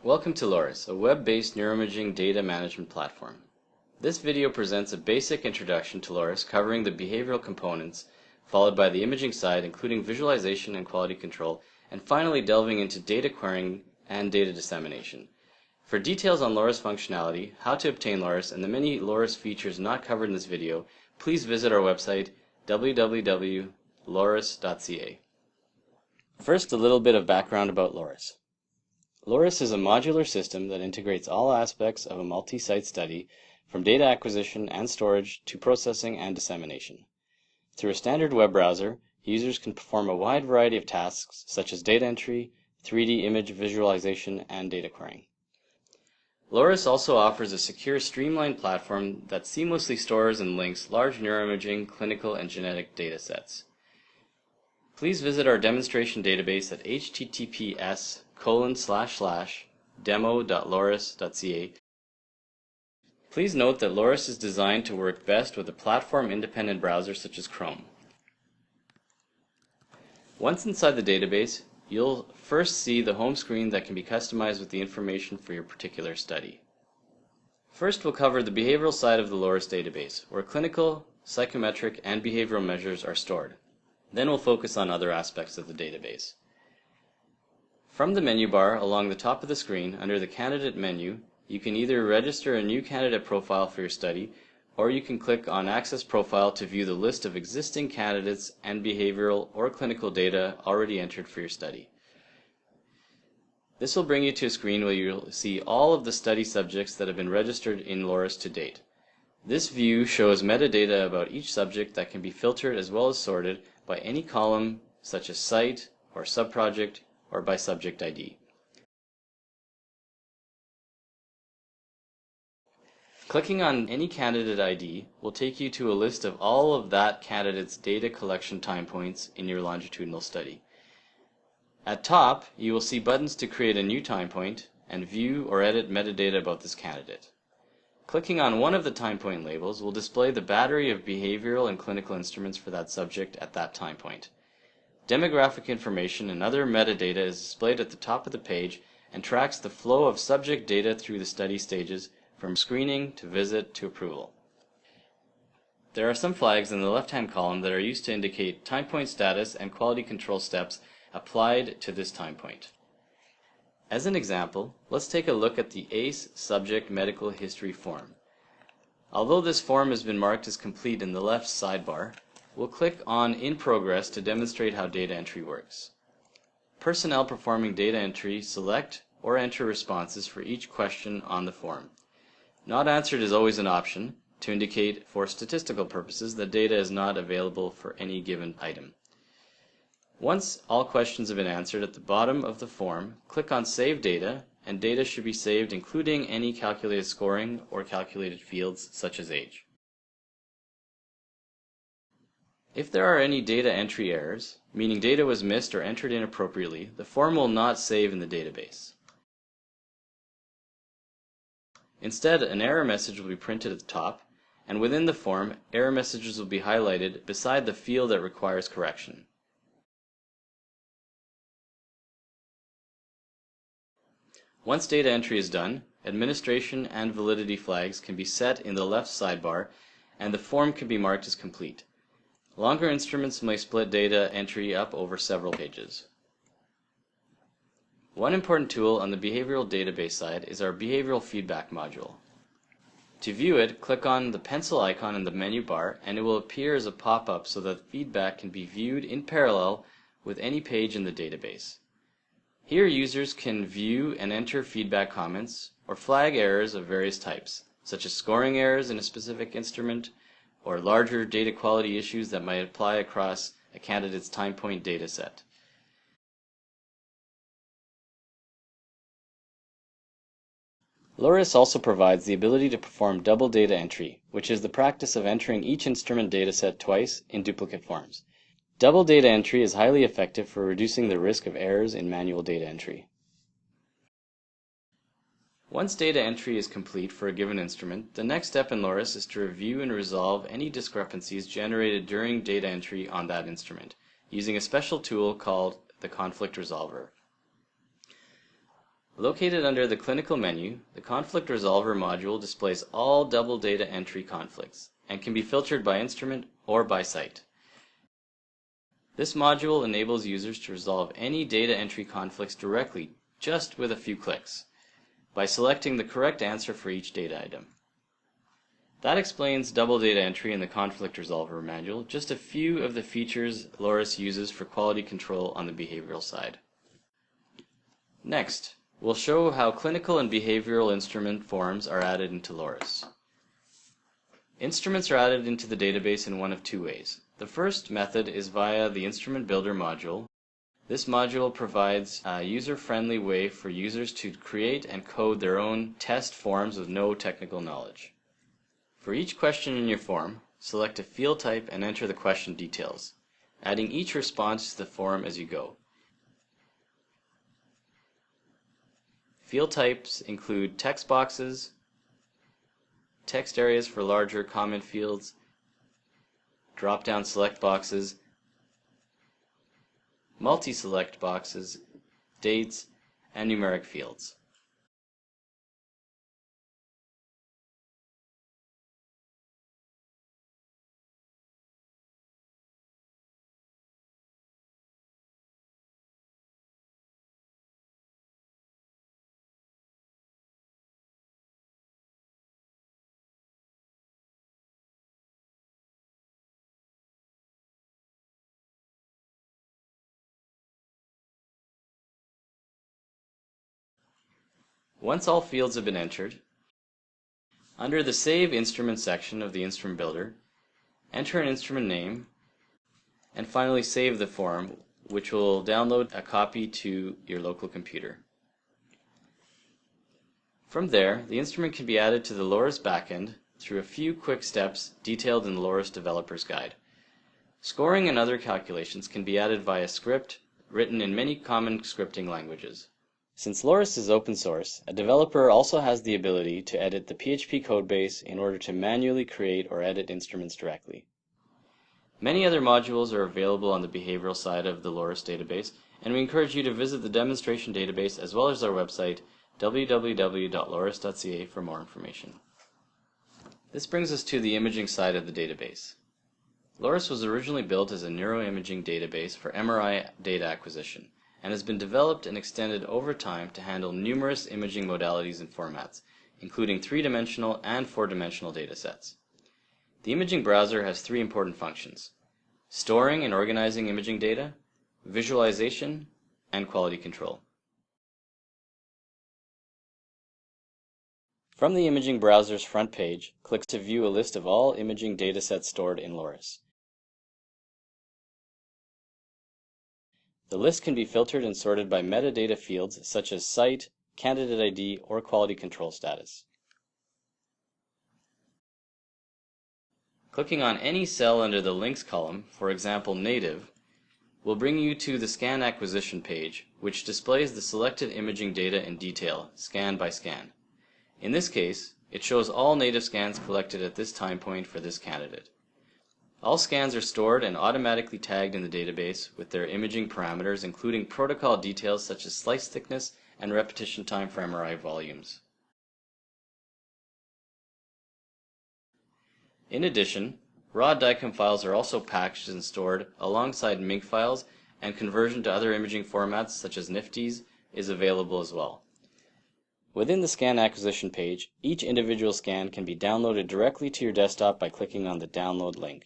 Welcome to LORIS, a web-based neuroimaging data management platform. This video presents a basic introduction to LORIS covering the behavioral components, followed by the imaging side including visualization and quality control, and finally delving into data querying and data dissemination. For details on LORIS functionality, how to obtain LORIS, and the many LORIS features not covered in this video, please visit our website www.loris.ca. First, a little bit of background about LORIS. LORIS is a modular system that integrates all aspects of a multi-site study, from data acquisition and storage to processing and dissemination. Through a standard web browser, users can perform a wide variety of tasks such as data entry, 3D image visualization, and data querying. LORIS also offers a secure, streamlined platform that seamlessly stores and links large neuroimaging, clinical, and genetic data sets. Please visit our demonstration database at https://demo.loris.ca. Please note that LORIS is designed to work best with a platform-independent browser such as Chrome. Once inside the database, you'll first see the home screen that can be customized with the information for your particular study. First, we'll cover the behavioral side of the LORIS database, where clinical, psychometric, and behavioral measures are stored. Then we'll focus on other aspects of the database. From the menu bar along the top of the screen, under the Candidate menu, you can either register a new candidate profile for your study, or you can click on Access Profile to view the list of existing candidates and behavioral or clinical data already entered for your study. This will bring you to a screen where you'll see all of the study subjects that have been registered in LORIS to date. This view shows metadata about each subject that can be filtered as well as sorted by any column such as site or subproject or by subject ID. Clicking on any candidate ID will take you to a list of all of that candidate's data collection time points in your longitudinal study. At top, you will see buttons to create a new time point and view or edit metadata about this candidate. Clicking on one of the time point labels will display the battery of behavioral and clinical instruments for that subject at that time point. Demographic information and other metadata is displayed at the top of the page and tracks the flow of subject data through the study stages from screening to visit to approval. There are some flags in the left-hand column that are used to indicate time point status and quality control steps applied to this time point. As an example, let's take a look at the ACE Subject Medical History form. Although this form has been marked as complete in the left sidebar, we'll click on In Progress to demonstrate how data entry works. Personnel performing data entry select or enter responses for each question on the form. Not answered is always an option to indicate for statistical purposes that data is not available for any given item. Once all questions have been answered, at the bottom of the form, click on Save Data, and data should be saved including any calculated scoring or calculated fields such as age. If there are any data entry errors, meaning data was missed or entered inappropriately, the form will not save in the database. Instead, an error message will be printed at the top, and within the form, error messages will be highlighted beside the field that requires correction. Once data entry is done, administration and validity flags can be set in the left sidebar, and the form can be marked as complete. Longer instruments may split data entry up over several pages. One important tool on the behavioral database side is our behavioral feedback module. To view it, click on the pencil icon in the menu bar and it will appear as a pop-up so that feedback can be viewed in parallel with any page in the database. Here users can view and enter feedback comments or flag errors of various types, such as scoring errors in a specific instrument or larger data quality issues that might apply across a candidate's time point data set. LORIS also provides the ability to perform double data entry, which is the practice of entering each instrument dataset twice in duplicate forms. Double data entry is highly effective for reducing the risk of errors in manual data entry. Once data entry is complete for a given instrument, the next step in LORIS is to review and resolve any discrepancies generated during data entry on that instrument, using a special tool called the Conflict Resolver. Located under the Clinical menu, the Conflict Resolver module displays all double data entry conflicts and can be filtered by instrument or by site. This module enables users to resolve any data entry conflicts directly, just with a few clicks, by selecting the correct answer for each data item. That explains double data entry in the Conflict Resolver module, just a few of the features LORIS uses for quality control on the behavioral side. Next, we'll show how clinical and behavioral instrument forms are added into LORIS. Instruments are added into the database in one of two ways. The first method is via the Instrument Builder module. This module provides a user-friendly way for users to create and code their own test forms with no technical knowledge. For each question in your form, select a field type and enter the question details, adding each response to the form as you go. Field types include text boxes, text areas for larger comment fields, drop-down select boxes, multi-select boxes, dates, and numeric fields. Once all fields have been entered, under the Save Instrument section of the Instrument Builder, enter an instrument name, and finally save the form, which will download a copy to your local computer. From there, the instrument can be added to the LORIS backend through a few quick steps detailed in the LORIS Developer's Guide. Scoring and other calculations can be added via script written in many common scripting languages. Since LORIS is open source, a developer also has the ability to edit the PHP codebase in order to manually create or edit instruments directly. Many other modules are available on the behavioral side of the LORIS database, and we encourage you to visit the demonstration database as well as our website www.loris.ca for more information. This brings us to the imaging side of the database. LORIS was originally built as a neuroimaging database for MRI data acquisition, and has been developed and extended over time to handle numerous imaging modalities and formats, including 3-dimensional and 4-dimensional datasets. The imaging browser has three important functions: storing and organizing imaging data, visualization, and quality control. From the imaging browser's front page, click to view a list of all imaging datasets stored in LORIS. The list can be filtered and sorted by metadata fields such as site, candidate ID, or quality control status. Clicking on any cell under the links column, for example native, will bring you to the scan acquisition page, which displays the selected imaging data in detail, scan by scan. In this case, it shows all native scans collected at this time point for this candidate. All scans are stored and automatically tagged in the database with their imaging parameters, including protocol details such as slice thickness and repetition time for MRI volumes. In addition, raw DICOM files are also packaged and stored alongside MINC files, and conversion to other imaging formats such as NIFTIs is available as well. Within the scan acquisition page, each individual scan can be downloaded directly to your desktop by clicking on the download link.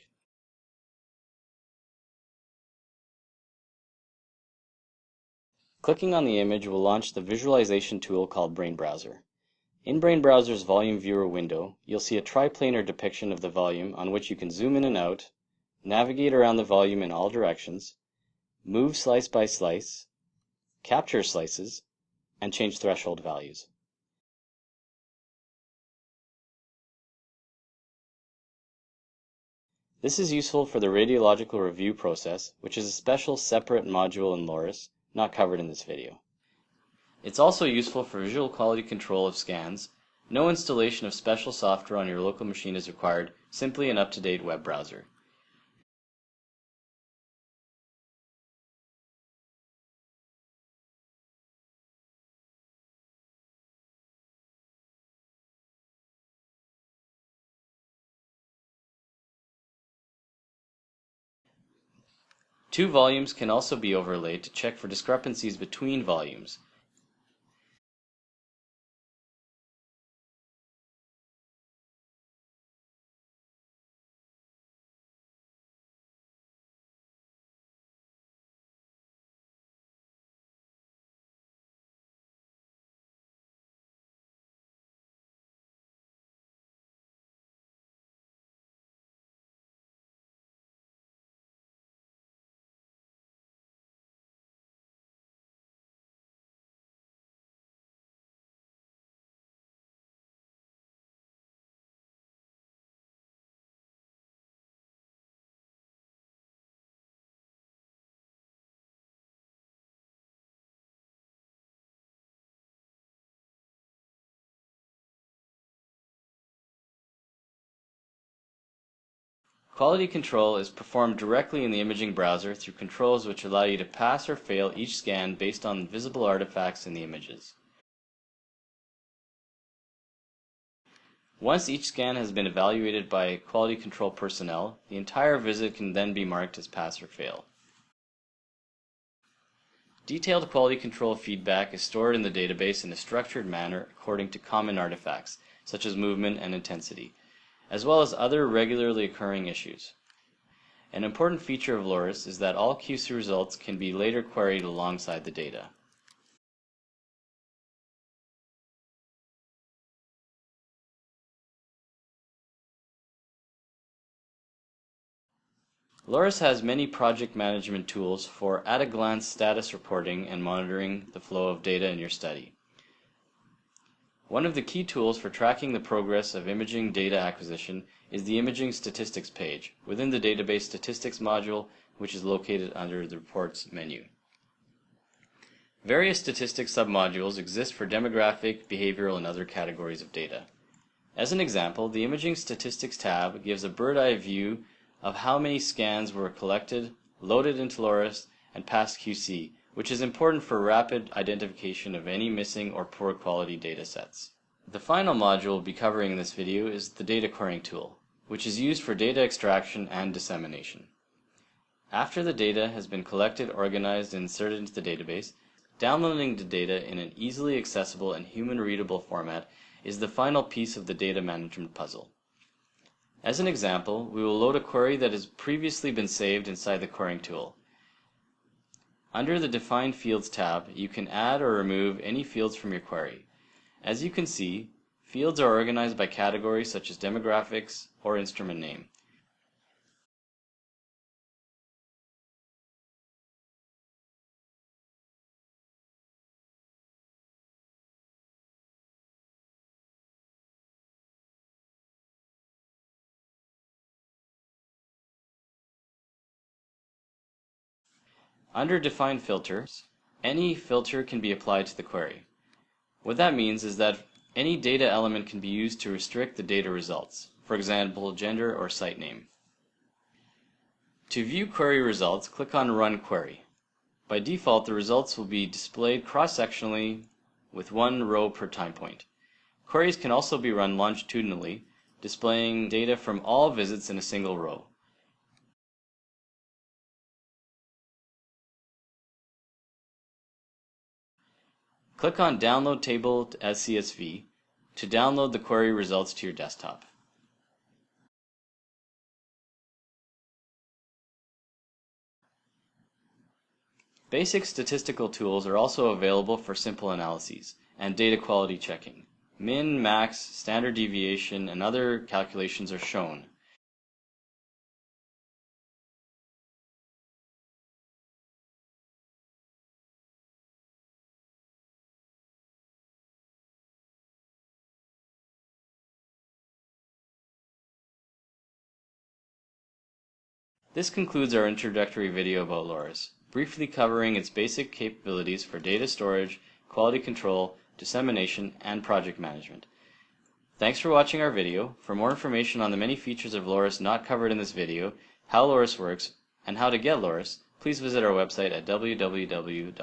Clicking on the image will launch the visualization tool called Brain Browser. In Brain Browser's Volume Viewer window, you'll see a triplanar depiction of the volume on which you can zoom in and out, navigate around the volume in all directions, move slice by slice, capture slices, and change threshold values. This is useful for the radiological review process, which is a special separate module in LORIS, not covered in this video. It's also useful for visual quality control of scans. No installation of special software on your local machine is required, simply an up-to-date web browser. Two volumes can also be overlaid to check for discrepancies between volumes. Quality control is performed directly in the imaging browser through controls which allow you to pass or fail each scan based on visible artifacts in the images. Once each scan has been evaluated by quality control personnel, the entire visit can then be marked as pass or fail. Detailed quality control feedback is stored in the database in a structured manner according to common artifacts, such as movement and intensity, as well as other regularly occurring issues. An important feature of LORIS is that all QC results can be later queried alongside the data. LORIS has many project management tools for at-a-glance status reporting and monitoring the flow of data in your study. One of the key tools for tracking the progress of imaging data acquisition is the Imaging Statistics page within the Database Statistics module, which is located under the Reports menu. Various statistics submodules exist for demographic, behavioral, and other categories of data. As an example, the Imaging Statistics tab gives a bird's-eye view of how many scans were collected, loaded into LORIS, and passed QC, which is important for rapid identification of any missing or poor quality data sets. The final module we'll be covering in this video is the data querying tool, which is used for data extraction and dissemination. After the data has been collected, organized, and inserted into the database, downloading the data in an easily accessible and human-readable format is the final piece of the data management puzzle. As an example, we will load a query that has previously been saved inside the querying tool. Under the Define Fields tab, you can add or remove any fields from your query. As you can see, fields are organized by categories such as demographics or instrument name. Under Define Filters, any filter can be applied to the query. What that means is that any data element can be used to restrict the data results, for example, gender or site name. To view query results, click on Run Query. By default, the results will be displayed cross-sectionally with one row per time point. Queries can also be run longitudinally, displaying data from all visits in a single row. Click on Download Table as CSV to download the query results to your desktop. Basic statistical tools are also available for simple analyses and data quality checking. Min, max, standard deviation, and other calculations are shown. This concludes our introductory video about LORIS, briefly covering its basic capabilities for data storage, quality control, dissemination, and project management. Thanks for watching our video. For more information on the many features of LORIS not covered in this video, how LORIS works, and how to get LORIS, please visit our website at www.loris.ca.